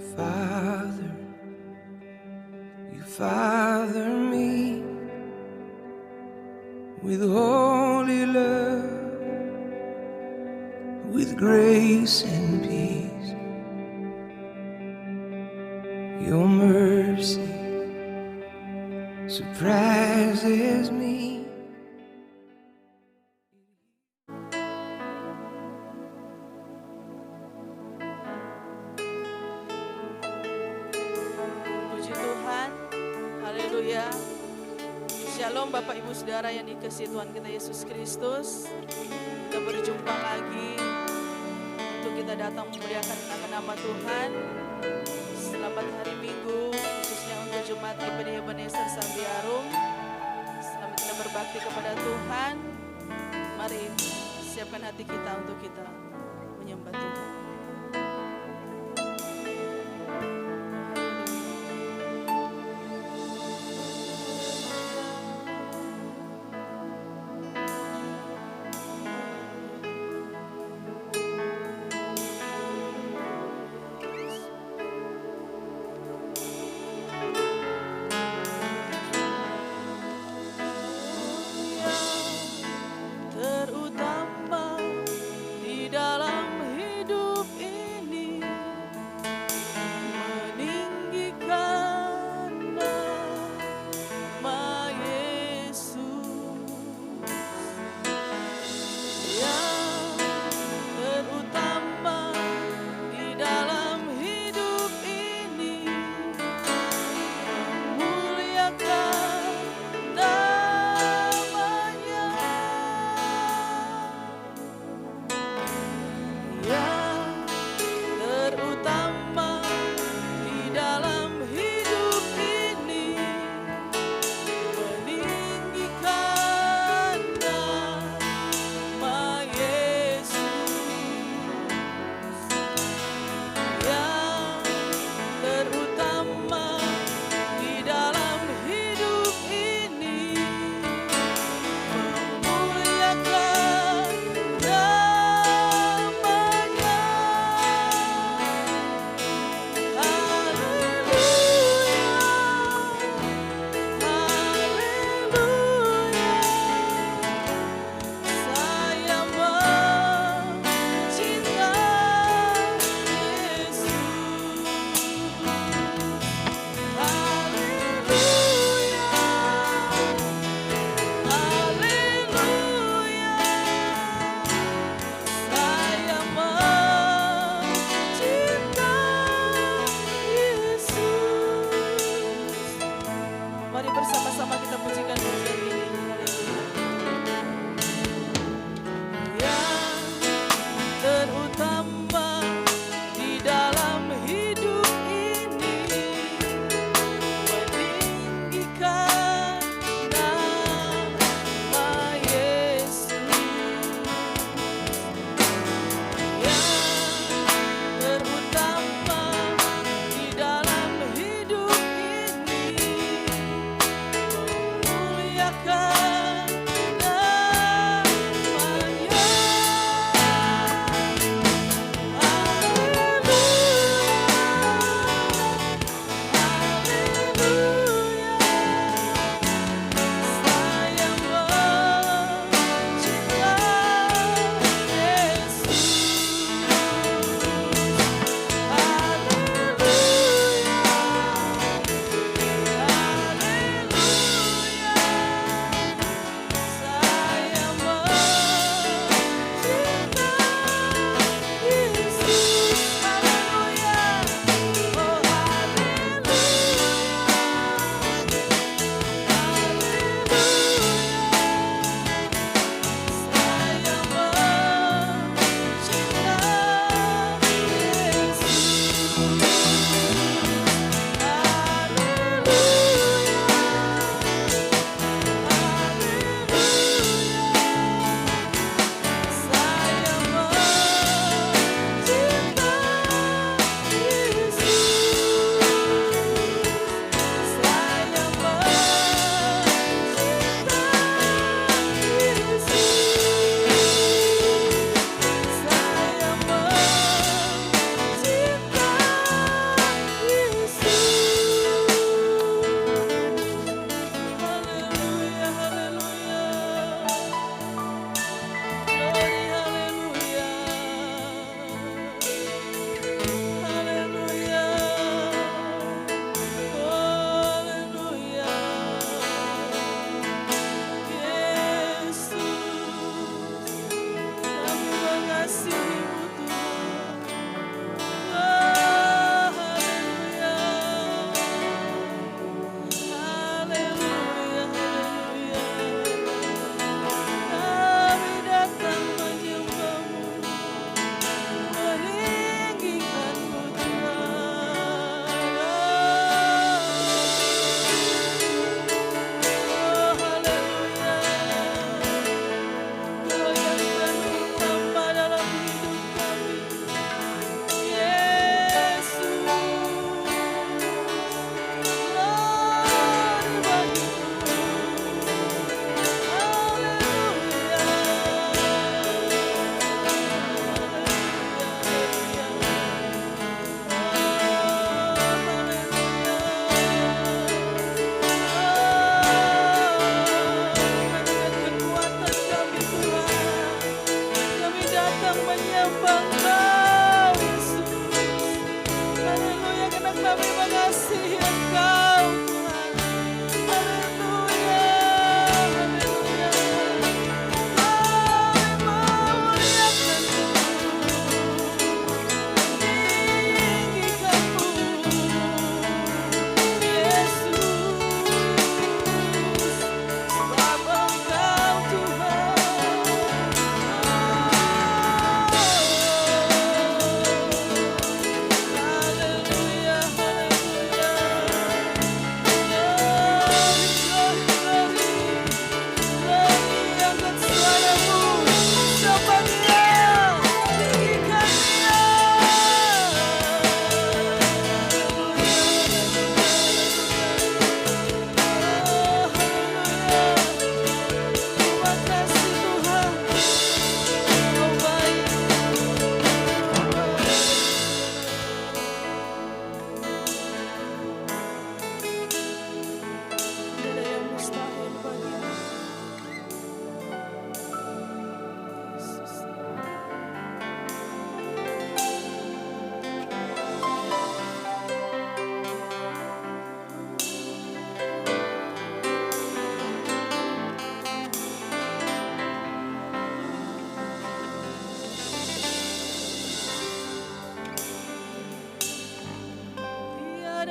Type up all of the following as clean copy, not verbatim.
Father, you father me with holy love, with grace and peace. Your mercy surprises me. Puji Tuhan, haleluya. Shalom Bapak Ibu Saudara yang dikasihi Tuhan kita Yesus Kristus. Kita berjumpa lagi untuk kita datang memuliakan nama Tuhan. Selamat hari Minggu, khususnya untuk Jemaat GPD Ebenezer Sambiarum. Selamat kita berbakti kepada Tuhan. Mari siapkan hati kita untuk kita menyembah Tuhan. Terutama di dalam hidup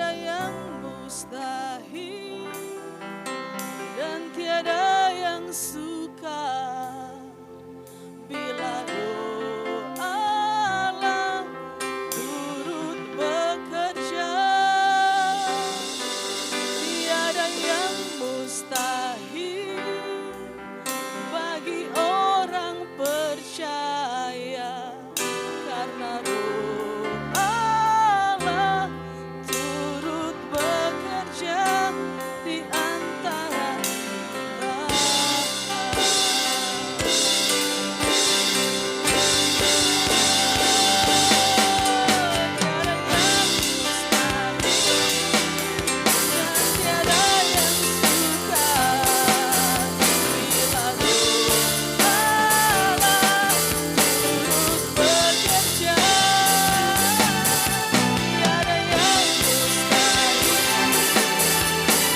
Tiada yang mustahil dan tiada yang sukar bila doa Allah turut bekerja. Tiada yang mustahil bagi orang percaya, karena roh Allah turut bekerja di antara kita. Tiada yang mustahil dan tiada yang sukar bila roh Allah turut bekerja. Tiada yang mustahil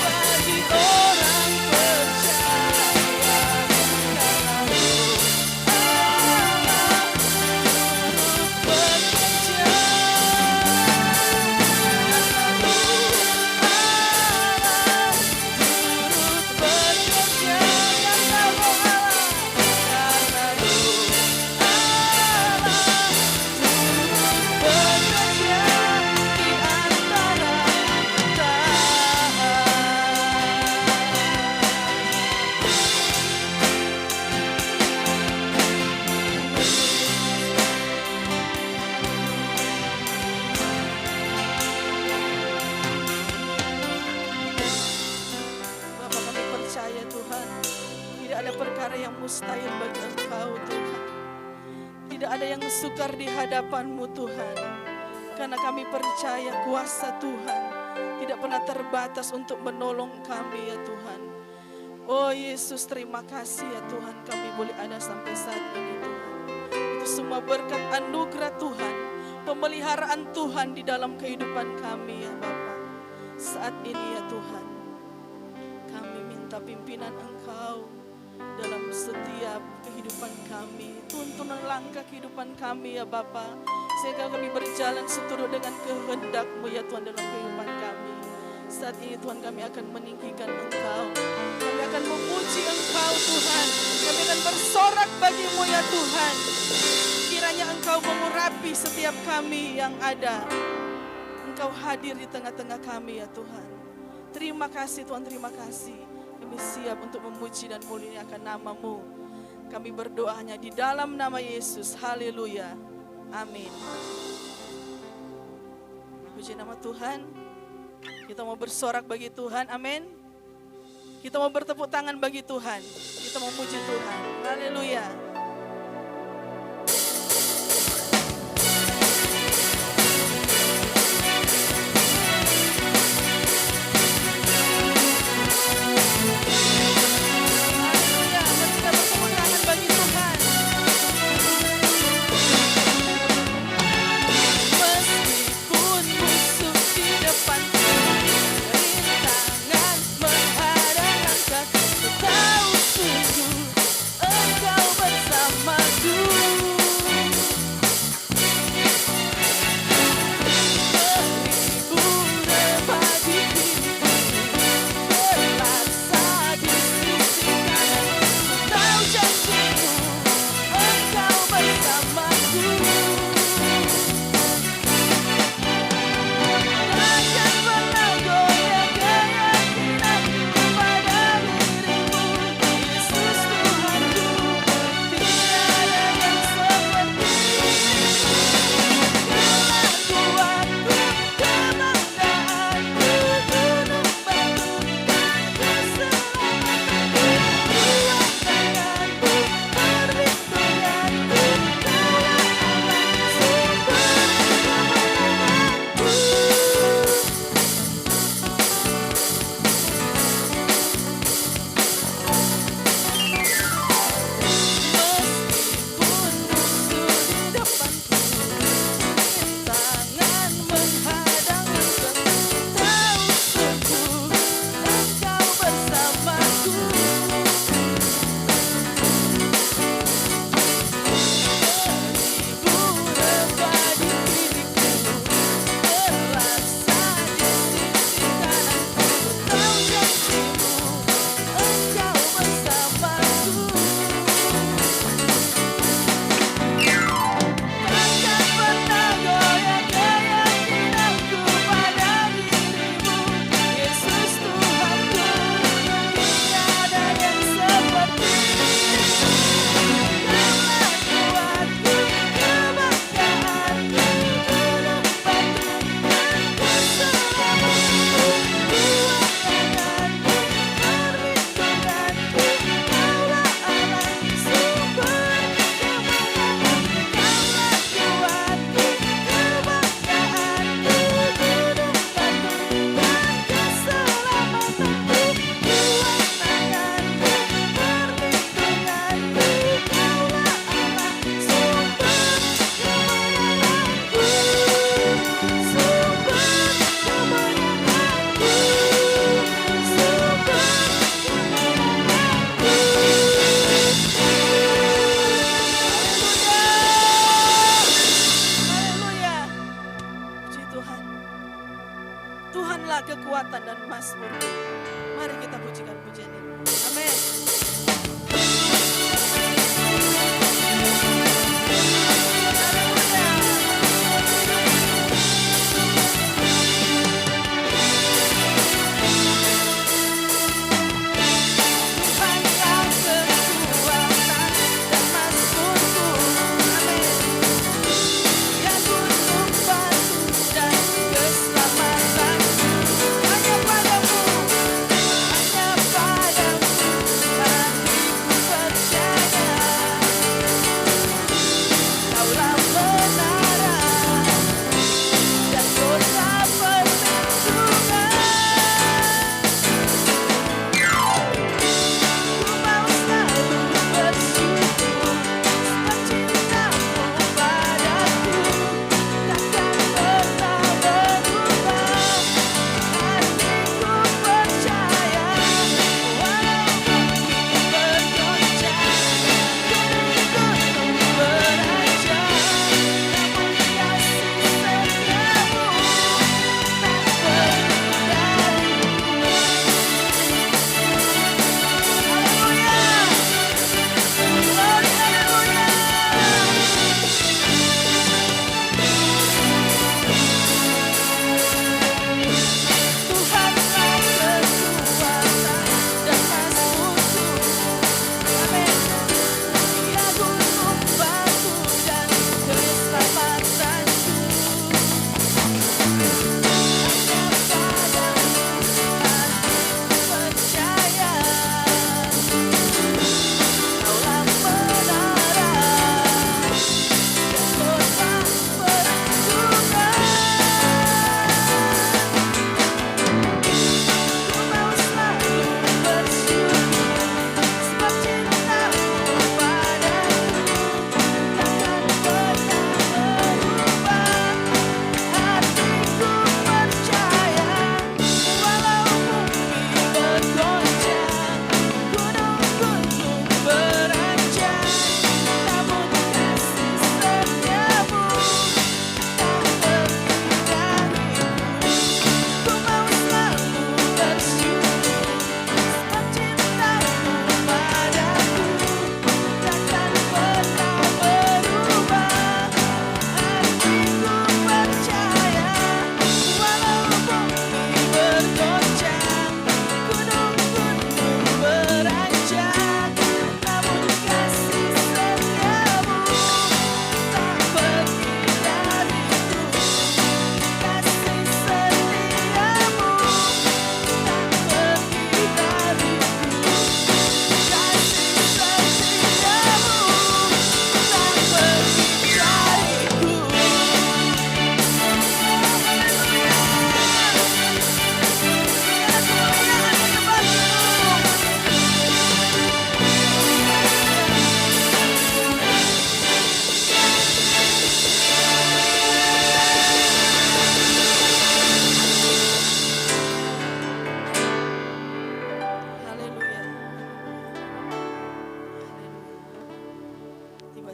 bagi orang percaya, karena roh Allah turut bekerja. Bapa, kami percaya Tuhan, tidak ada perkara yang mustahil bagi Engkau Tuhan. Tidak ada yang sukar di hadapan-Mu Tuhan. Karena kami percaya kuasa Tuhan tidak pernah terbatas untuk menolong kami ya Tuhan. Oh Yesus, terima kasih ya Tuhan, kami boleh ada sampai saat ini Tuhan. Itu semua berkat anugerah Tuhan, pemeliharaan Tuhan di dalam kehidupan kami ya Bapa. Saat ini ya Tuhan, kami minta pimpinan Engkau dalam setiap kehidupan kami. Tuntunan langkah kehidupan kami ya Bapa, sehingga kami berjalan seturut dengan kehendak-Mu ya Tuhan dalam kehidupan kami. Saat ini Tuhan, kami akan meninggikan Engkau, kami akan memuji Engkau Tuhan, kami akan bersorak bagi-Mu ya Tuhan. Kiranya Engkau mengurapi setiap kami yang ada, Engkau hadir di tengah-tengah kami ya Tuhan. Terima kasih Tuhan, terima kasih. Kami siap untuk memuji dan muliakan nama-Mu. Kami berdoa hanya di dalam nama Yesus. Haleluya. Amin. Puji nama Tuhan. Kita mau bersorak bagi Tuhan. Amin. Kita mau bertepuk tangan bagi Tuhan. Kita mau memuji Tuhan. Haleluya. Tahu sungguh Engkau bersama. Tuhanlah kekuatan dan mazmurku. Mari kita pujikan pujian ini. Amin.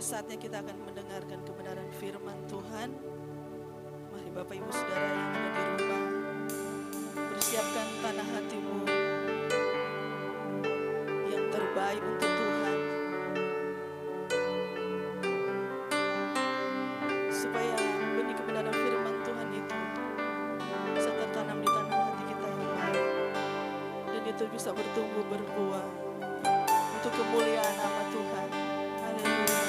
Saatnya kita akan mendengarkan kebenaran firman Tuhan. Mari Bapak Ibu Saudara yang ada di rumah, persiapkan tanah hatimu yang terbaik untuk Tuhan, supaya benih kebenaran firman Tuhan itu bisa tertanam di tanah hati kita yang baik, dan itu bisa bertumbuh berbuah untuk kemuliaan nama Tuhan. Haleluya.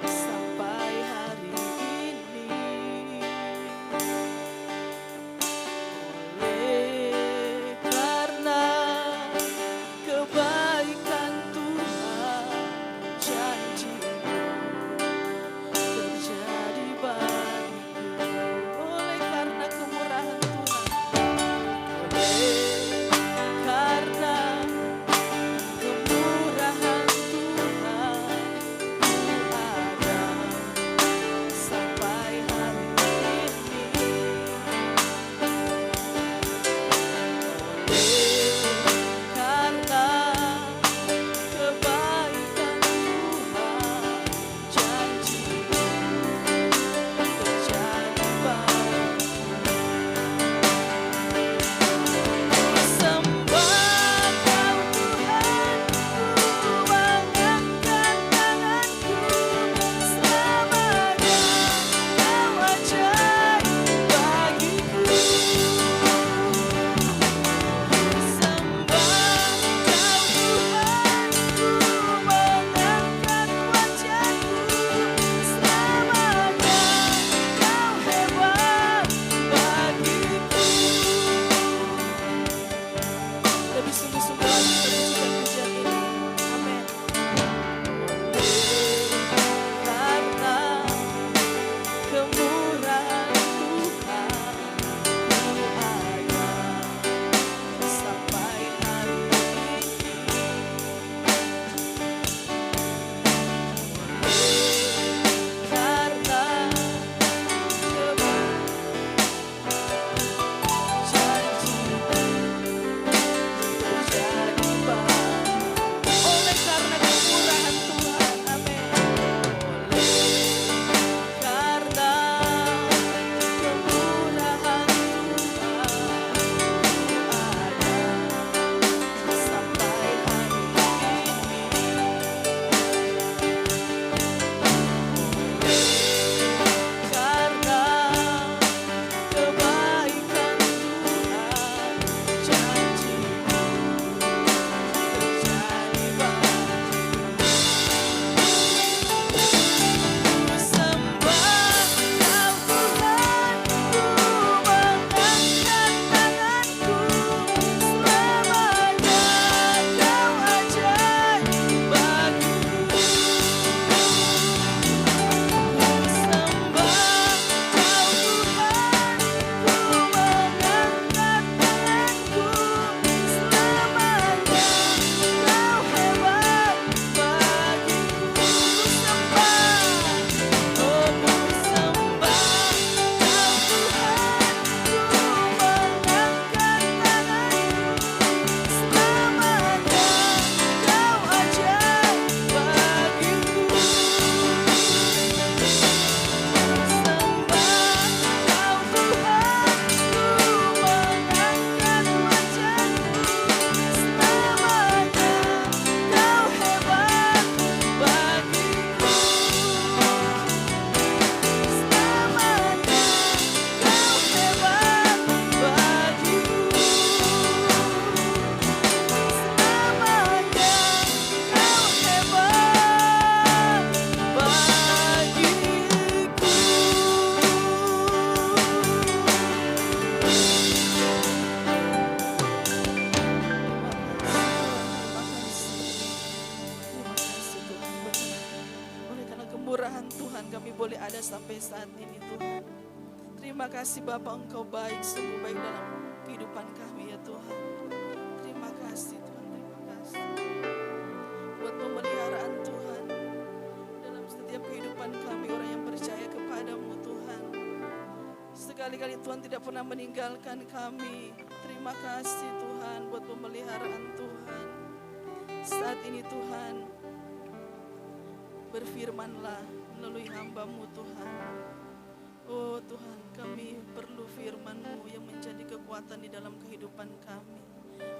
Sampai hari ini kemurahan Tuhan kami boleh ada sampai saat ini Tuhan. Terima kasih Bapa, Engkau baik, sungguh baik dalam kehidupan kami ya Tuhan. Terima kasih Tuhan, terima kasih buat pemeliharaan Tuhan dalam setiap kehidupan kami orang yang percaya kepadamu Tuhan. Sekali-kali Tuhan tidak pernah meninggalkan kami. Terima kasih Tuhan buat pemeliharaan Tuhan. Saat ini Tuhan, berfirmanlah melalui hamba-Mu Tuhan. Oh Tuhan, kami perlu firman-Mu yang menjadi kekuatan di dalam kehidupan kami.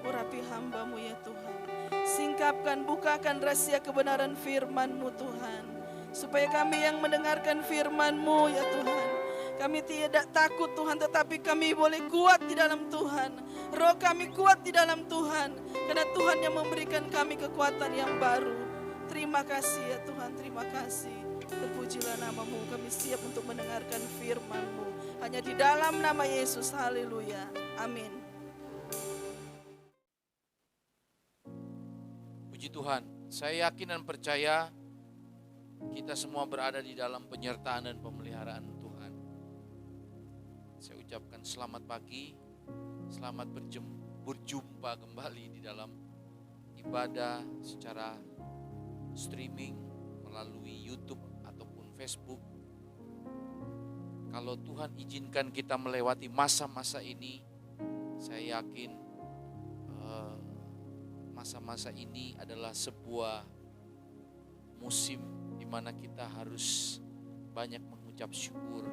Urapi hamba-Mu ya Tuhan. Singkapkan, bukakan rahasia kebenaran firman-Mu Tuhan. Supaya kami yang mendengarkan firman-Mu ya Tuhan, kami tidak takut Tuhan, tetapi kami boleh kuat di dalam Tuhan. Roh kami kuat di dalam Tuhan, karena Tuhan yang memberikan kami kekuatan yang baru. Terima kasih ya Tuhan, terima kasih. Terpujilah nama-Mu, kami siap untuk mendengarkan firman-Mu. Hanya di dalam nama Yesus, haleluya, amin. Puji Tuhan, saya yakin dan percaya kita semua berada di dalam penyertaan dan pemeliharaan Tuhan. Saya ucapkan selamat pagi, selamat berjumpa kembali di dalam ibadah secara streaming melalui YouTube ataupun Facebook. Kalau Tuhan izinkan kita melewati masa-masa ini, saya yakin masa-masa ini adalah sebuah musim di mana kita harus banyak mengucap syukur.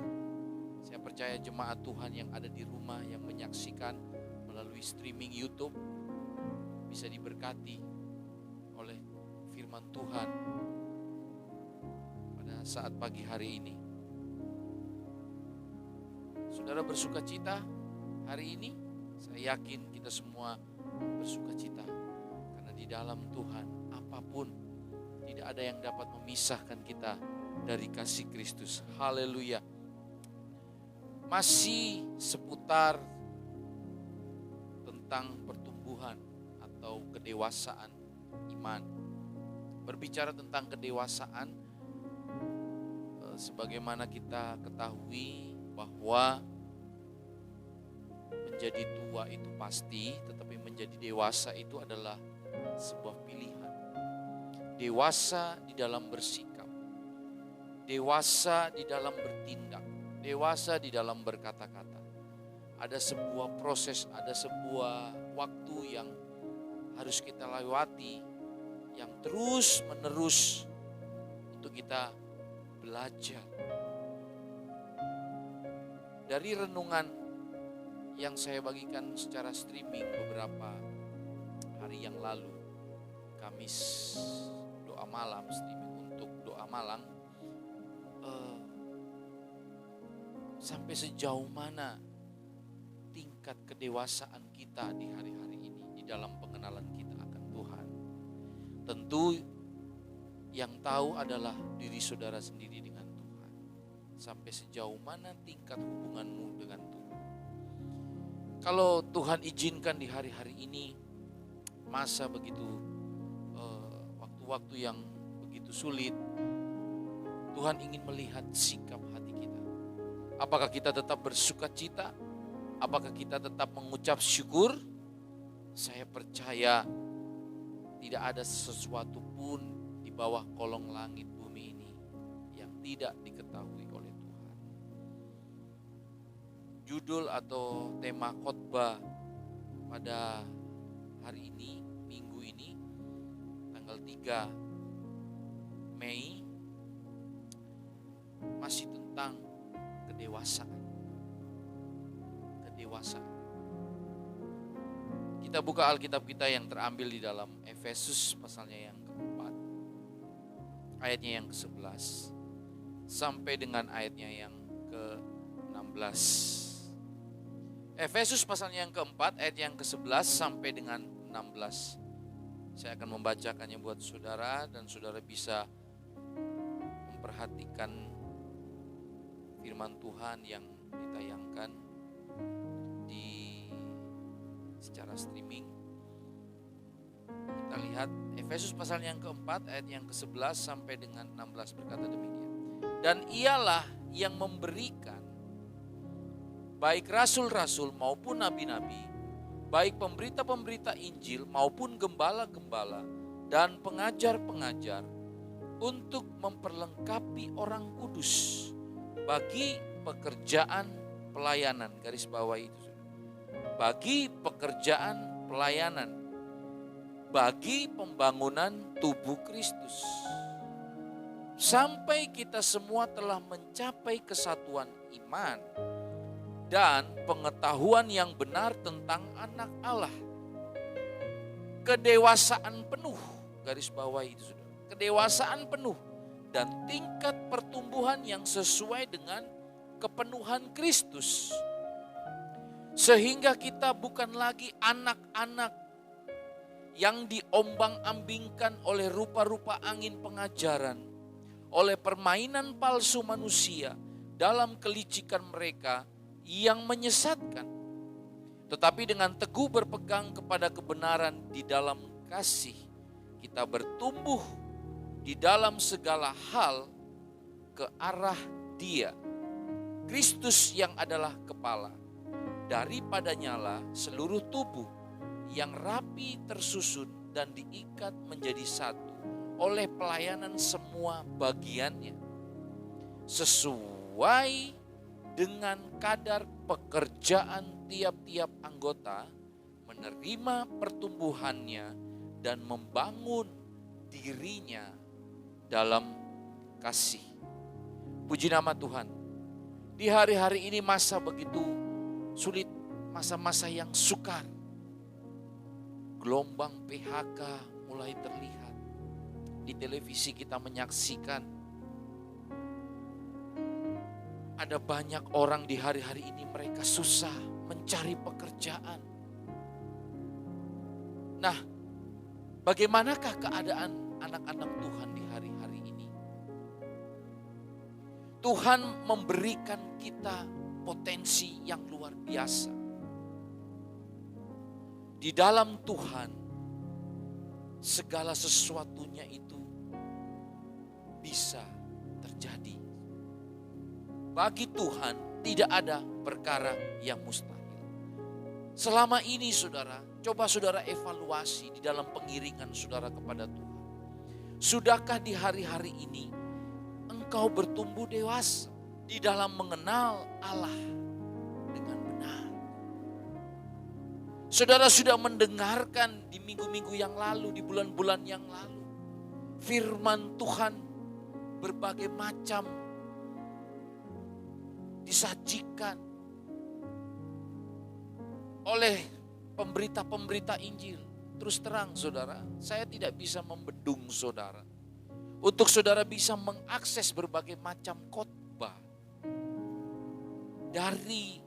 Saya percaya jemaat Tuhan yang ada di rumah yang menyaksikan melalui streaming YouTube bisa diberkati oleh firman Tuhan pada saat pagi hari ini. Saudara bersuka cita hari ini? Saya yakin kita semua bersuka cita karena di dalam Tuhan apapun tidak ada yang dapat memisahkan kita dari kasih Kristus. Haleluya. Masih seputar tentang pertumbuhan atau kedewasaan iman. Berbicara tentang kedewasaan, sebagaimana kita ketahui bahwa menjadi tua itu pasti, tetapi menjadi dewasa itu adalah sebuah pilihan. Dewasa di dalam bersikap, dewasa di dalam bertindak, dewasa di dalam berkata-kata. Ada sebuah proses, ada sebuah waktu yang harus kita lewati, yang terus menerus untuk kita belajar. Dari renungan yang saya bagikan secara streaming beberapa hari yang lalu, Kamis doa malam, streaming untuk doa malam, sampai sejauh mana tingkat kedewasaan kita di hari-hari ini di dalam pengenalan kita akan Tuhan. Tentu yang tahu adalah diri saudara sendiri dengan Tuhan. Sampai sejauh mana tingkat hubunganmu dengan Tuhan. Kalau Tuhan izinkan di hari-hari ini masa begitu waktu-waktu yang begitu sulit, Tuhan ingin melihat sikap hati kita. Apakah kita tetap bersuka cita? Apakah kita tetap mengucap syukur? Saya percaya tidak ada sesuatu pun di bawah kolong langit bumi ini yang tidak diketahui oleh Tuhan. Judul atau tema khotbah pada hari ini, minggu ini, tanggal 3 Mei, masih tentang kedewasaan. Kita buka Alkitab kita yang terambil di dalam Efesus pasalnya yang keempat, ayatnya yang ke-11 sampai dengan ayatnya yang ke-16. Efesus pasalnya yang keempat, ayat yang ke-11 sampai dengan 16. Saya akan membacakannya buat saudara dan saudara bisa memperhatikan firman Tuhan yang ditayangkan secara streaming. Kita lihat Efesus pasal yang keempat ayat yang ke-11 sampai dengan 16 berkata demikian. Dan ialah yang memberikan baik rasul-rasul maupun nabi-nabi, baik pemberita-pemberita Injil maupun gembala-gembala dan pengajar-pengajar untuk memperlengkapi orang kudus bagi pekerjaan pelayanan. Garis bawah itu. Bagi pekerjaan pelayanan. Bagi pembangunan tubuh Kristus. Sampai kita semua telah mencapai kesatuan iman dan pengetahuan yang benar tentang anak Allah. Kedewasaan penuh, garis bawah itu sudah. Kedewasaan penuh dan tingkat pertumbuhan yang sesuai dengan kepenuhan Kristus. Sehingga kita bukan lagi anak-anak yang diombang-ambingkan oleh rupa-rupa angin pengajaran, oleh permainan palsu manusia dalam kelicikan mereka yang menyesatkan. Tetapi dengan teguh berpegang kepada kebenaran di dalam kasih, kita bertumbuh di dalam segala hal ke arah Dia, Kristus yang adalah kepala. Daripadanya lah seluruh tubuh yang rapi tersusun dan diikat menjadi satu oleh pelayanan semua bagiannya, sesuai dengan kadar pekerjaan tiap-tiap anggota, menerima pertumbuhannya dan membangun dirinya dalam kasih. Puji nama Tuhan. Di hari-hari ini masa begitu sulit, masa-masa yang sukar. Gelombang PHK mulai terlihat. Di televisi kita menyaksikan ada banyak orang di hari-hari ini mereka susah mencari pekerjaan. Nah, bagaimanakah keadaan anak-anak Tuhan di hari-hari ini? Tuhan memberikan kita potensi yang luar biasa. Di dalam Tuhan, segala sesuatunya itu bisa terjadi. Bagi Tuhan tidak ada perkara yang mustahil. Selama ini saudara, coba saudara evaluasi di dalam pengiringan saudara kepada Tuhan. Sudahkah di hari-hari ini engkau bertumbuh dewasa di dalam mengenal Allah dengan benar? Saudara sudah mendengarkan di minggu-minggu yang lalu, di bulan-bulan yang lalu, firman Tuhan berbagai macam disajikan oleh pemberita-pemberita Injil. Terus terang saudara, saya tidak bisa membendung saudara untuk saudara bisa mengakses berbagai macam khotbah dari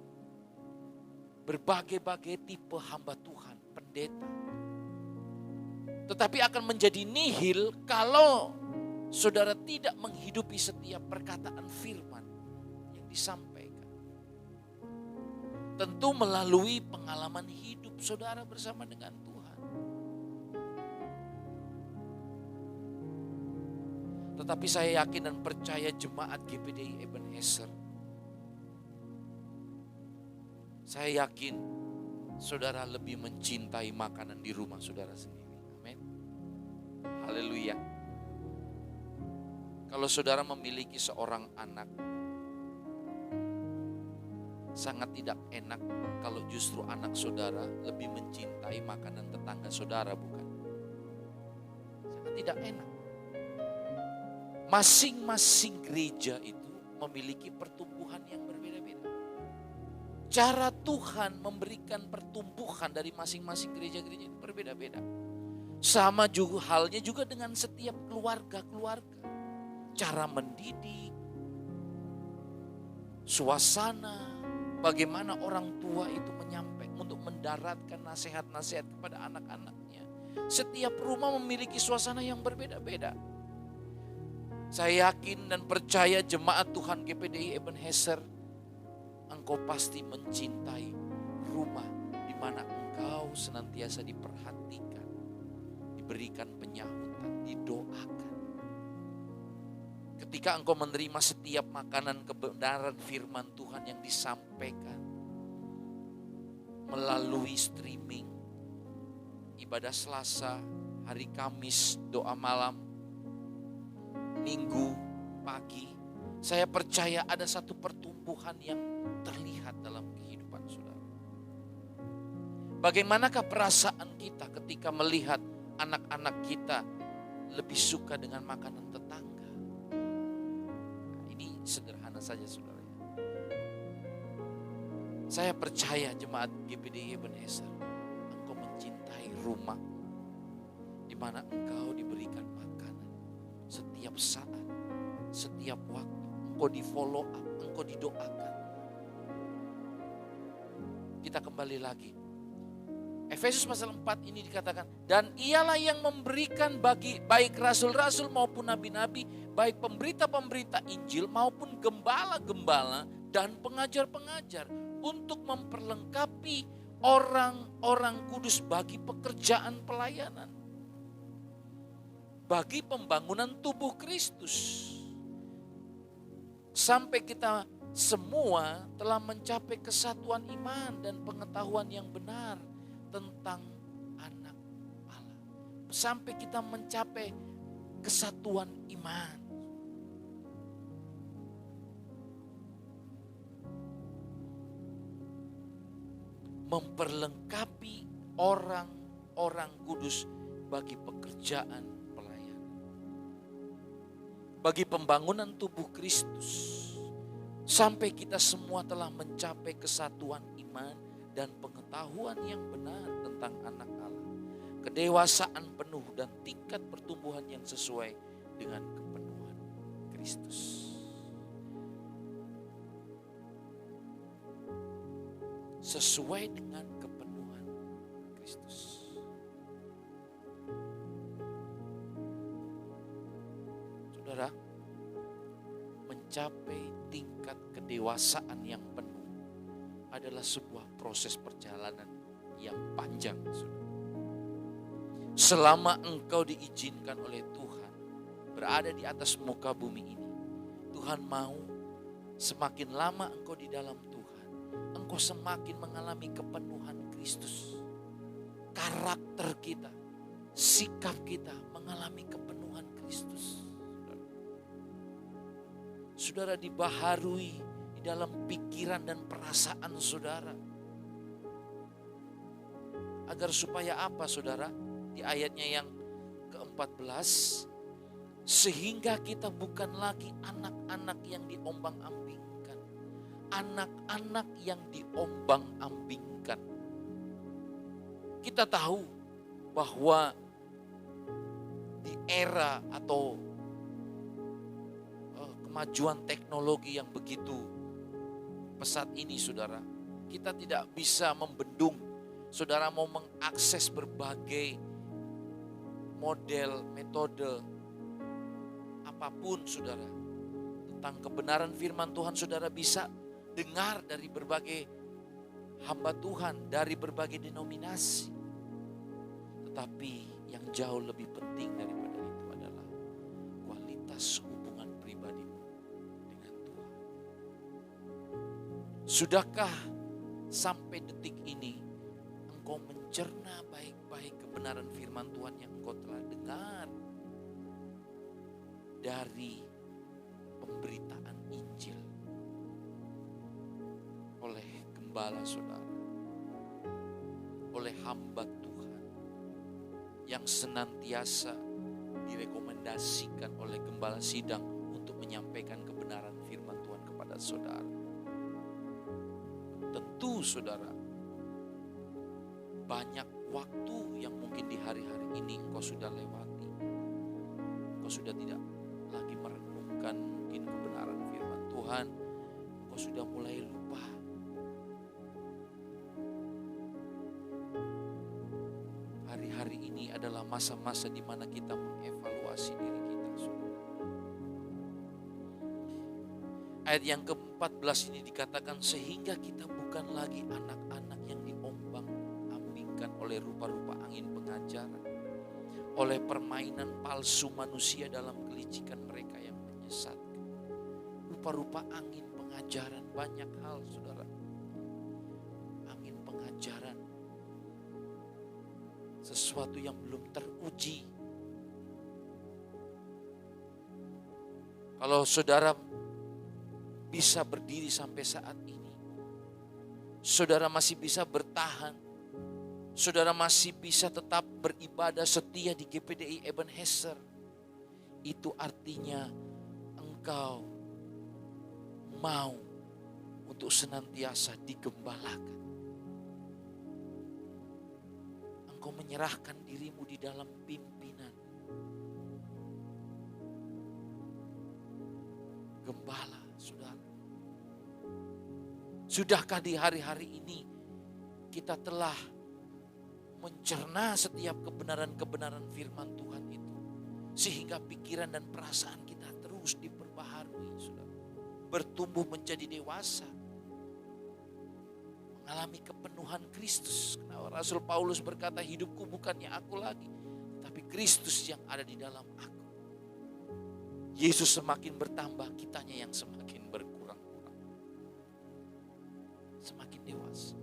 berbagai-bagai tipe hamba Tuhan, pendeta. Tetapi akan menjadi nihil kalau saudara tidak menghidupi setiap perkataan firman yang disampaikan. Tentu melalui pengalaman hidup saudara bersama dengan Tuhan. Tetapi saya yakin dan percaya jemaat GPDI Ebenezer, saya yakin saudara lebih mencintai makanan di rumah saudara sendiri. Amin. Haleluya. Kalau saudara memiliki seorang anak, sangat tidak enak kalau justru anak saudara lebih mencintai makanan tetangga saudara, bukan? Sangat tidak enak. Masing-masing gereja itu memiliki pertumbuhan yang berbeda-beda. Cara Tuhan memberikan pertumbuhan dari masing-masing gereja-gereja itu berbeda-beda. Sama juga halnya juga dengan setiap keluarga-keluarga. Cara mendidik, suasana, bagaimana orang tua itu menyampaikan untuk mendaratkan nasihat-nasihat kepada anak-anaknya. Setiap rumah memiliki suasana yang berbeda-beda. Saya yakin dan percaya jemaat Tuhan GPDI Ebenezer, engkau pasti mencintai rumah di mana engkau senantiasa diperhatikan, diberikan penyahutan, didoakan. Ketika engkau menerima setiap makanan kebenaran firman Tuhan yang disampaikan melalui streaming, ibadah Selasa, hari Kamis, doa malam, Minggu pagi, saya percaya ada satu pertumbuhan yang terlihat dalam kehidupan saudara. Bagaimanakah perasaan kita ketika melihat anak-anak kita lebih suka dengan makanan tetangga? Nah, ini sederhana saja saudara. Saya percaya jemaat GPDI Ebenezer, engkau mencintai rumah di mana engkau diberikan makanan setiap saat, setiap waktu. Engkau di follow up, engkau didoakan. Kita kembali lagi. Efesus pasal 4 ini dikatakan, dan ialah yang memberikan bagi baik rasul-rasul maupun nabi-nabi, baik pemberita-pemberita Injil maupun gembala-gembala dan pengajar-pengajar, untuk memperlengkapi orang-orang kudus bagi pekerjaan pelayanan, bagi pembangunan tubuh Kristus, sampai kita semua telah mencapai kesatuan iman dan pengetahuan yang benar tentang anak Allah. Sampai kita mencapai kesatuan iman. Memperlengkapi orang-orang kudus bagi pekerjaan pelayanan, bagi pembangunan tubuh Kristus, sampai kita semua telah mencapai kesatuan iman dan pengetahuan yang benar tentang anak Allah, kedewasaan penuh dan tingkat pertumbuhan yang sesuai dengan kepenuhan Kristus. Sesuai dengan kepenuhan Kristus. Saudara, mencapai tingkat kedewasaan yang penuh adalah sebuah proses perjalanan yang panjang. Saudara. Selama engkau diizinkan oleh Tuhan berada di atas muka bumi ini, Tuhan mau semakin lama engkau di dalam Tuhan, engkau semakin mengalami kepenuhan Kristus. Karakter kita, sikap kita mengalami kepenuhan Kristus. Saudara dibaharui di dalam pikiran dan perasaan saudara. Agar supaya apa saudara? Di ayatnya yang ke-14, sehingga kita bukan lagi anak-anak yang diombang-ambingkan. Anak-anak yang diombang-ambingkan. Kita tahu bahwa di era atau kemajuan teknologi yang begitu pesat ini saudara, kita tidak bisa membendung. Saudara mau mengakses berbagai model, metode, apapun saudara, tentang kebenaran firman Tuhan saudara bisa dengar dari berbagai hamba Tuhan, dari berbagai denominasi. Tetapi yang jauh lebih penting daripada itu adalah kualitas hubungan pribadimu dengan Tuhan. Sudahkah sampai detik ini engkau mencerna baik-baik kebenaran firman Tuhan yang engkau telah dengar dari pemberitaan Injil oleh gembala saudara, oleh hamba Tuhan yang senantiasa direkomendasikan oleh gembala sidang untuk menyampaikan kebenaran firman Tuhan kepada saudara? Tentu saudara, banyak waktu yang mungkin di hari-hari ini engkau sudah lewati. Engkau sudah tidak lagi merenungkan mungkin kebenaran firman Tuhan. Engkau sudah mulai lupa. Hari-hari ini adalah masa-masa di mana kita mengevaluasi diri kita. Ayat yang ke-14 ini dikatakan, sehingga kita bukan lagi anak-anak yang diombang-ambingkan oleh rupa-rupa angin pengajaran, oleh permainan palsu manusia dalam kelicikan mereka yang menyesatkan. rupa-rupa angin pengajaran banyak hal, saudara. Angin pengajaran. Sesuatu yang belum teruji. Kalau saudara bisa berdiri sampai saat ini, saudara masih bisa bertahan, saudara masih bisa tetap beribadah setia di GPDI Ebenezer, itu artinya engkau mau untuk senantiasa digembalakan. Engkau menyerahkan dirimu di dalam pimpinan gembala, saudara. Sudahkah di hari-hari ini kita telah mencerna setiap kebenaran-kebenaran firman Tuhan itu, sehingga pikiran dan perasaan kita terus diperbaharui, saudara. Bertumbuh menjadi dewasa, mengalami kepenuhan Kristus. Karena Rasul Paulus berkata, hidupku bukannya aku lagi, tapi Kristus yang ada di dalam aku. Yesus semakin bertambah, kitanya yang semakin berkurang-kurang. Semakin dewasa.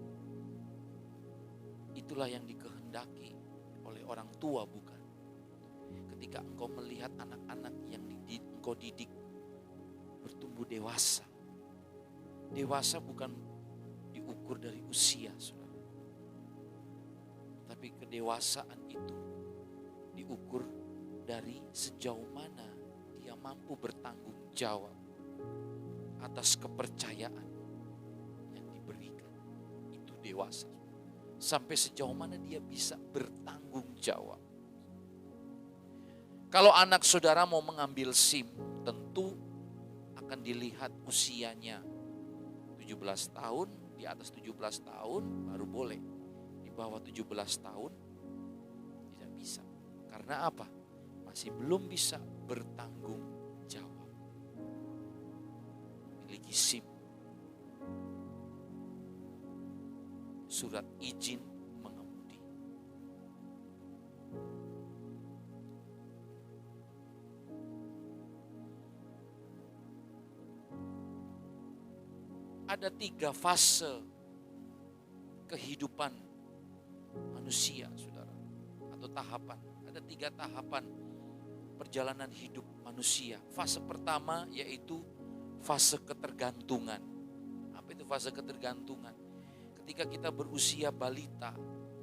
Itulah yang dikehendaki oleh orang tua, bukan? Ketika engkau melihat anak-anak yang engkau didik bertumbuh dewasa. Dewasa bukan diukur dari usia, saudara. Tapi kedewasaan itu diukur dari sejauh mana dia mampu bertanggung jawab atas kepercayaan yang diberikan. Itu dewasa. Sampai sejauh mana dia bisa bertanggung jawab. Kalau anak saudara mau mengambil SIM, tentu akan dilihat usianya. 17 tahun, di atas 17 tahun baru boleh. Di bawah 17 tahun tidak bisa. Karena apa? Masih belum bisa bertanggung jawab. Memiliki SIM. Surat izin mengemudi. Ada 3 fase kehidupan manusia, saudara. Atau tahapan. Ada 3 tahapan perjalanan hidup manusia. Fase pertama yaitu fase ketergantungan. Apa itu fase ketergantungan? Ketika kita berusia balita,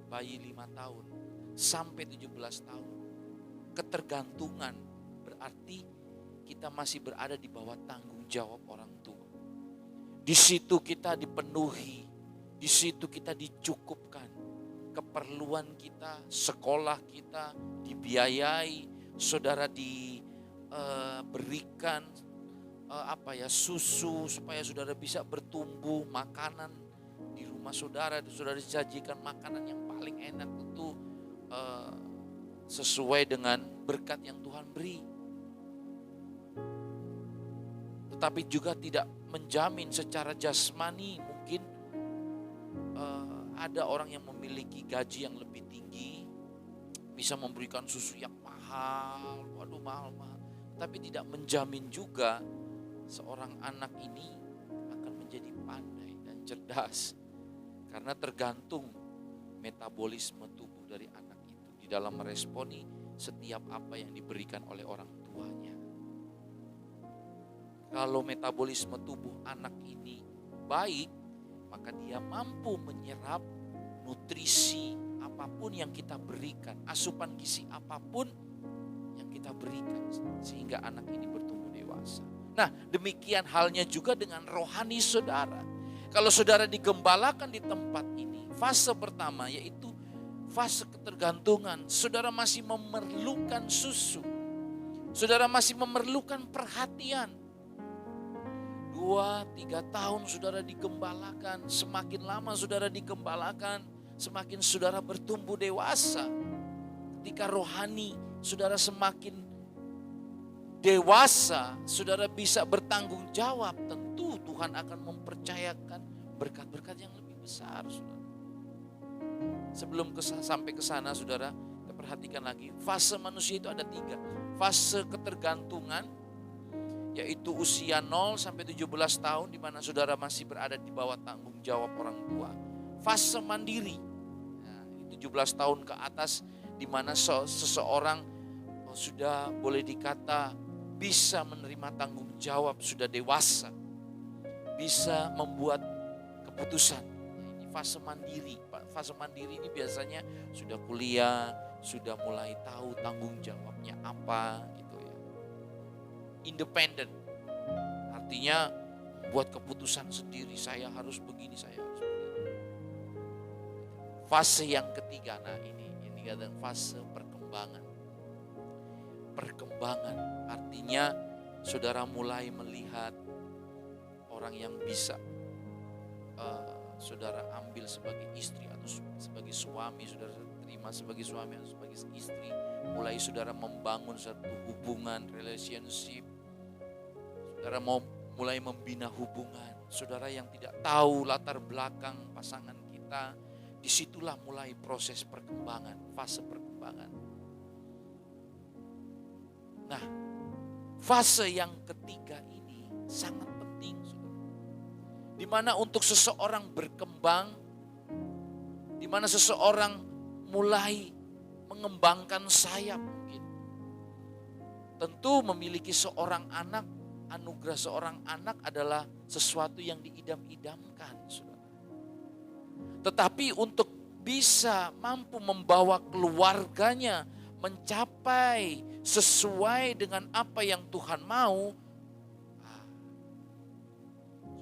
bayi 5 tahun, sampai 17 tahun. Ketergantungan berarti kita masih berada di bawah tanggung jawab orang tua. Di situ kita dipenuhi, di situ kita dicukupkan. Keperluan kita, sekolah kita dibiayai, saudara diberikan susu supaya saudara bisa bertumbuh, makanan di rumah saudara disajikan makanan yang paling enak, tentu sesuai dengan berkat yang Tuhan beri. Tetapi juga tidak menjamin secara jasmani. Mungkin ada orang yang memiliki gaji yang lebih tinggi, bisa memberikan susu yang mahal, mahal. Tapi tidak menjamin juga seorang anak ini akan menjadi pandai dan cerdas. Karena tergantung metabolisme tubuh dari anak itu di dalam meresponi setiap apa yang diberikan oleh orang tuanya. Kalau metabolisme tubuh anak ini baik, maka dia mampu menyerap nutrisi apapun yang kita berikan, asupan gizi apapun yang kita berikan, sehingga anak ini bertumbuh dewasa. Nah, demikian halnya juga dengan rohani saudara. Kalau saudara digembalakan di tempat ini, fase pertama yaitu fase ketergantungan. Saudara masih memerlukan susu. Saudara masih memerlukan perhatian. 2-3 tahun saudara digembalakan, semakin lama saudara digembalakan, semakin saudara bertumbuh dewasa. Ketika rohani saudara semakin dewasa, saudara bisa bertanggung jawab, tentu Tuhan akan mempercayakan berkat-berkat yang lebih besar, saudara. Sebelum sampai ke sana, saudara, kita perhatikan lagi, fase manusia itu ada 3. Fase ketergantungan yaitu usia 0 sampai 17 tahun di mana saudara masih berada di bawah tanggung jawab orang tua. Fase mandiri, 17 tahun ke atas di mana seseorang sudah boleh dikata bisa menerima tanggung jawab, sudah dewasa, bisa membuat keputusan. Ini fase mandiri. Fase mandiri ini biasanya sudah kuliah, sudah mulai tahu tanggung jawabnya apa gitu ya. Independen, artinya buat keputusan sendiri, saya harus begini, saya harus begini. Fase yang ketiga, nah ini kata fase perkembangan. Perkembangan artinya saudara mulai melihat orang yang bisa saudara ambil sebagai istri atau sebagai suami, saudara terima sebagai suami atau sebagai istri. Mulai saudara membangun satu hubungan, relationship. Saudara mau mulai membina hubungan. Saudara yang tidak tahu latar belakang pasangan kita, disitulah mulai proses perkembangan, fase perkembangan. Nah, fase yang ketiga ini sangat penting, saudara. Di mana untuk seseorang berkembang, di mana seseorang mulai mengembangkan sayap mungkin. Tentu memiliki seorang anak, anugerah seorang anak adalah sesuatu yang diidam-idamkan, saudara. Tetapi untuk bisa mampu membawa keluarganya mencapai sesuai dengan apa yang Tuhan mau,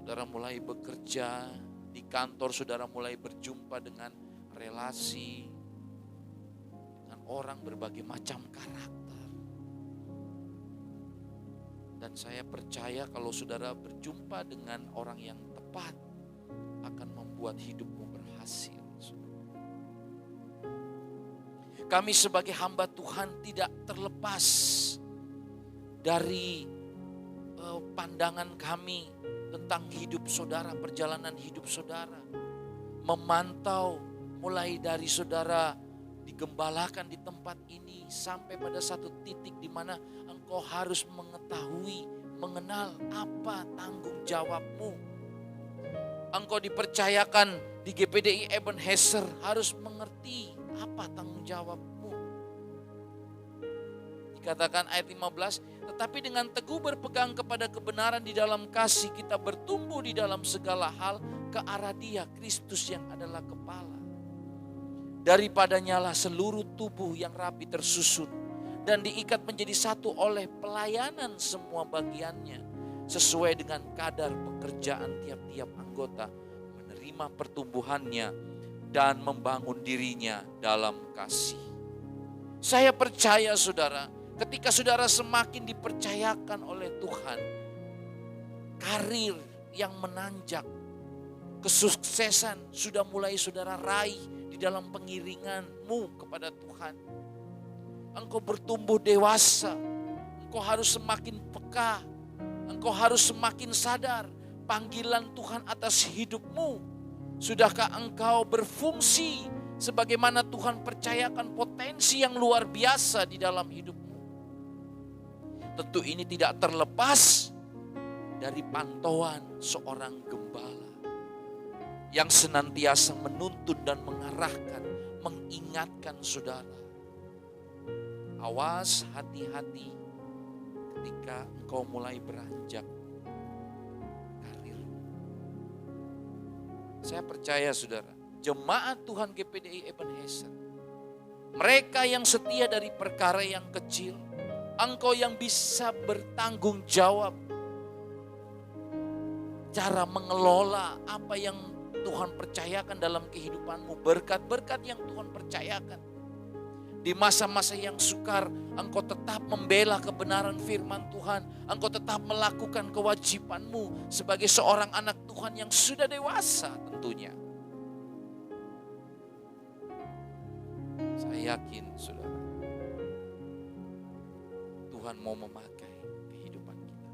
saudara mulai bekerja di kantor, saudara mulai berjumpa dengan relasi dengan orang berbagai macam karakter. Dan saya percaya kalau saudara berjumpa dengan orang yang tepat akan membuat hidupmu berhasil. Kami sebagai hamba Tuhan tidak terlepas dari pandangan kami tentang hidup saudara, perjalanan hidup saudara. Memantau mulai dari saudara digembalakan di tempat ini sampai pada satu titik di mana engkau harus mengetahui, mengenal apa tanggung jawabmu. Engkau dipercayakan di GPDI Ebenezer harus mengerti apa tanggung jawabmu. Dikatakan ayat 15, tetapi dengan teguh berpegang kepada kebenaran di dalam kasih kita bertumbuh di dalam segala hal ke arah Dia, Kristus yang adalah kepala. Daripadanya lah seluruh tubuh yang rapi tersusun dan diikat menjadi satu oleh pelayanan semua bagiannya sesuai dengan kadar pekerjaan tiap-tiap anggota, menerima pertumbuhannya dan membangun dirinya dalam kasih. Saya percaya saudara, ketika saudara semakin dipercayakan oleh Tuhan, karir yang menanjak, kesuksesan sudah mulai saudara raih di dalam pengiringanmu kepada Tuhan. Engkau bertumbuh dewasa, engkau harus semakin peka, engkau harus semakin sadar panggilan Tuhan atas hidupmu. Sudahkah engkau berfungsi sebagaimana Tuhan percayakan potensi yang luar biasa di dalam hidupmu? Tentu ini tidak terlepas dari pantauan seorang gembala yang senantiasa menuntun dan mengarahkan, mengingatkan saudara. Awas, hati-hati ketika engkau mulai beranjak karir. Saya percaya saudara, jemaat Tuhan GPDI Ebenezer, mereka yang setia dari perkara yang kecil, engkau yang bisa bertanggung jawab cara mengelola apa yang Tuhan percayakan dalam kehidupanmu, berkat-berkat yang Tuhan percayakan. Di masa-masa yang sukar, engkau tetap membela kebenaran firman Tuhan. Engkau tetap melakukan kewajibanmu sebagai seorang anak Tuhan yang sudah dewasa tentunya. Saya yakin saudara, Tuhan mau memakai kehidupan kita.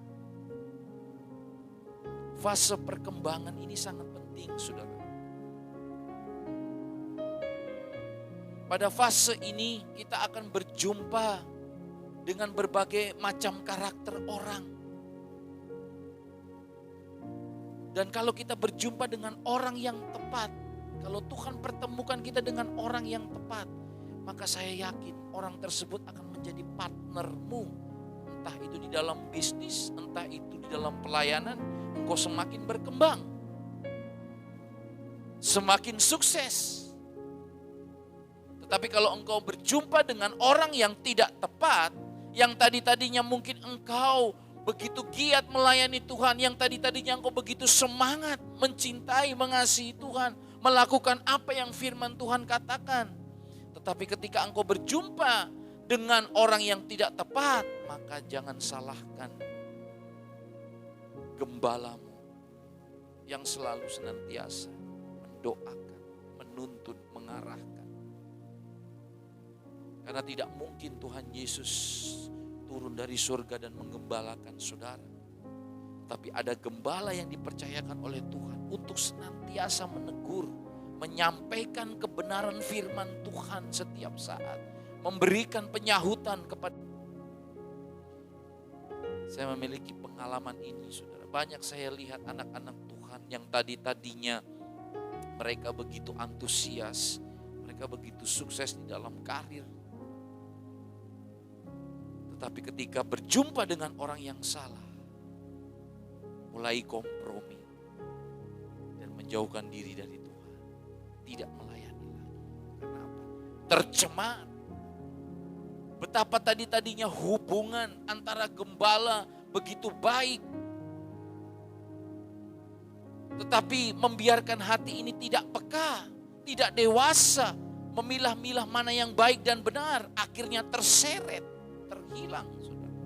Fase perkembangan ini sangat penting saudara. Pada fase ini kita akan berjumpa dengan berbagai macam karakter orang. Dan kalau kita berjumpa dengan orang yang tepat, kalau Tuhan pertemukan kita dengan orang yang tepat, maka saya yakin orang tersebut akan menjadi partnermu. Entah itu di dalam bisnis, entah itu di dalam pelayanan, engkau semakin berkembang, semakin sukses. Tetapi kalau engkau berjumpa dengan orang yang tidak tepat, yang tadinya mungkin engkau begitu giat melayani Tuhan, yang tadinya engkau begitu semangat mencintai, mengasihi Tuhan, melakukan apa yang firman Tuhan katakan. Tetapi ketika engkau berjumpa dengan orang yang tidak tepat, maka jangan salahkan gembalamu yang selalu senantiasa mendoakan, menuntun, mengarahkan. Karena tidak mungkin Tuhan Yesus turun dari surga dan menggembalakan saudara. Tapi ada gembala yang dipercayakan oleh Tuhan untuk senantiasa menegur, menyampaikan kebenaran firman Tuhan setiap saat, memberikan penyahutan kepada. Saya memiliki pengalaman ini, saudara. Banyak saya lihat anak-anak Tuhan yang tadinya mereka begitu antusias, mereka begitu sukses di dalam karir. Tetapi ketika berjumpa dengan orang yang salah, mulai kompromi dan menjauhkan diri dari Tuhan, tidak melayani lagi. Karena apa? Tercemar. Betapa tadinya hubungan antara gembala begitu baik, tetapi membiarkan hati ini tidak peka, tidak dewasa, memilah-milah mana yang baik dan benar, akhirnya terseret, terhilang, saudara.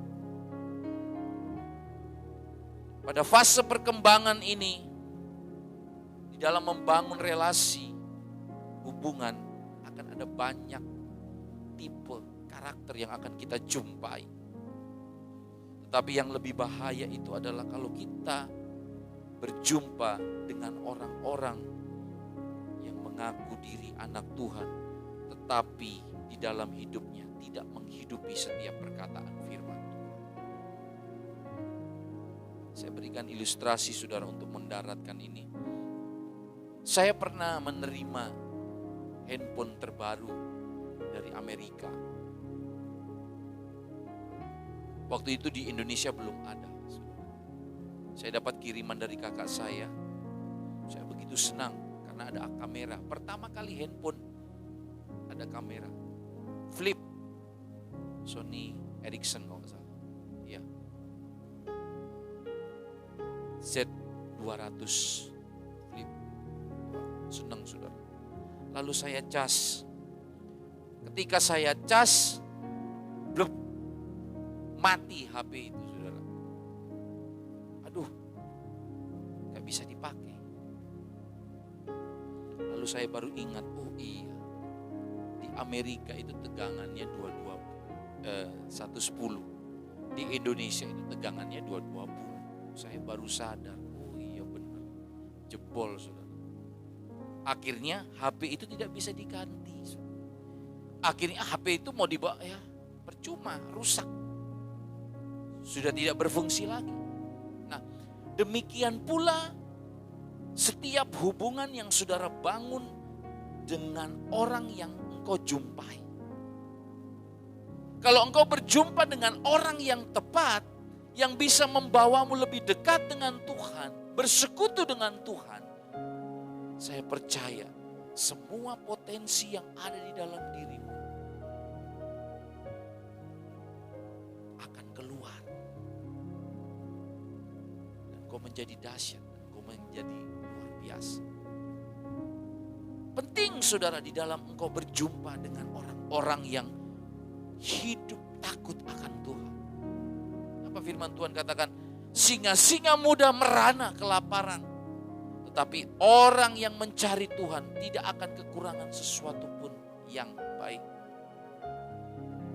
Pada fase perkembangan ini, di dalam membangun relasi, hubungan, akan ada banyak tipe karakter yang akan kita jumpai. Tetapi yang lebih bahaya itu adalah kalau kita berjumpa dengan orang-orang yang mengaku diri anak Tuhan, tetapi di dalam hidupnya tidak menghidupi setiap perkataan firman Tuhan. Saya berikan ilustrasi saudara untuk mendaratkan ini. Saya pernah menerima handphone terbaru dari Amerika. Waktu itu di Indonesia belum ada. Saya dapat kiriman dari kakak saya. Saya begitu senang karena ada kamera. Pertama kali handphone ada kamera. Flip. Sony Ericsson kalau nggak salah. Ya. Z200 Flip. Senang saudara. Lalu saya cas. Ketika saya cas, blub, mati HP itu saudara. Aduh, gak bisa dipakai. Lalu saya baru ingat, oh iya, di Amerika itu tegangannya 110. Di Indonesia itu tegangannya 220. Saya baru sadar, oh iya benar, jebol saudara. Akhirnya HP itu tidak bisa diganti. Akhirnya HP itu mau dibawa, ya percuma, rusak. Sudah tidak berfungsi lagi. Nah, demikian pula setiap hubungan yang saudara bangun dengan orang yang engkau jumpai. Kalau engkau berjumpa dengan orang yang tepat, yang bisa membawamu lebih dekat dengan Tuhan, bersekutu dengan Tuhan, saya percaya semua potensi yang ada di dalam dirimu akan keluar. Dan kau menjadi dahsyat, dan kau menjadi luar biasa. Penting saudara di dalam engkau berjumpa dengan orang-orang yang hidup takut akan Tuhan. Apa firman Tuhan katakan? Singa-singa muda merana kelaparan. Tetapi orang yang mencari Tuhan tidak akan kekurangan sesuatu pun yang baik.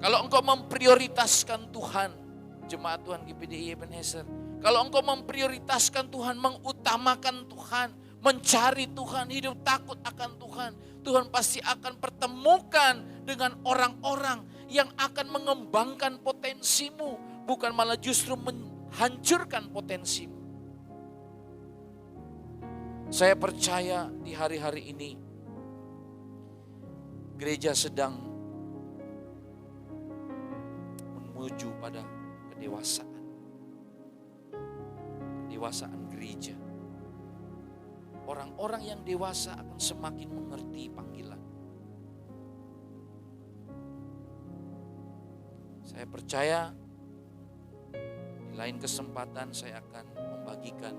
Kalau engkau memprioritaskan Tuhan, jemaat Tuhan GPDI Ebenezer, kalau engkau memprioritaskan Tuhan, mengutamakan Tuhan, mencari Tuhan, hidup takut akan Tuhan, Tuhan pasti akan pertemukan dengan orang-orang yang akan mengembangkan potensimu, bukan malah justru menghancurkan potensimu. Saya percaya di hari-hari ini gereja sedang menuju pada kedewasaan. Kedewasaan gereja. Orang-orang yang dewasa akan semakin mengerti panggilan. Saya percaya di lain kesempatan saya akan membagikan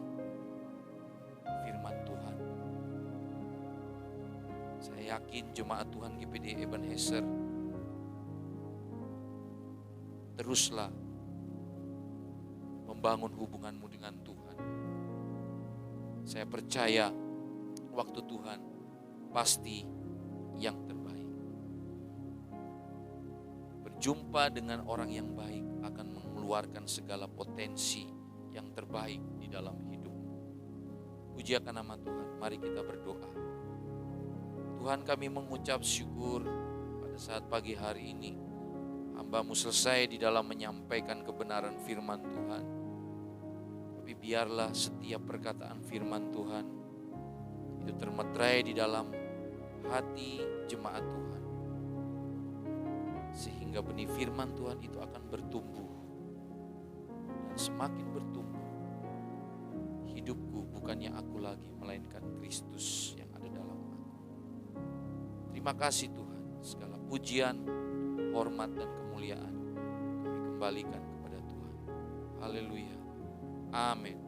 firman Tuhan. Saya yakin jemaat Tuhan GPD Ebenezer teruslah membangun hubunganmu dengan Tuhan. Saya percaya waktu Tuhan pasti yang terbaik. Berjumpa dengan orang yang baik akan mengeluarkan segala potensi yang terbaik di dalam hidupmu. Puji akan nama Tuhan. Mari kita berdoa. Tuhan, kami mengucap syukur pada saat pagi hari ini hamba-Mu selesai di dalam menyampaikan kebenaran firman Tuhan. Tapi biarlah setiap perkataan firman Tuhan itu termeterai di dalam hati jemaat Tuhan. Sehingga benih firman Tuhan itu akan bertumbuh. Dan semakin bertumbuh, hidupku bukannya aku lagi, melainkan Kristus yang ada dalam aku. Terima kasih Tuhan, segala pujian, hormat dan kemuliaan kami kembalikan kepada Tuhan. Haleluya. Amin.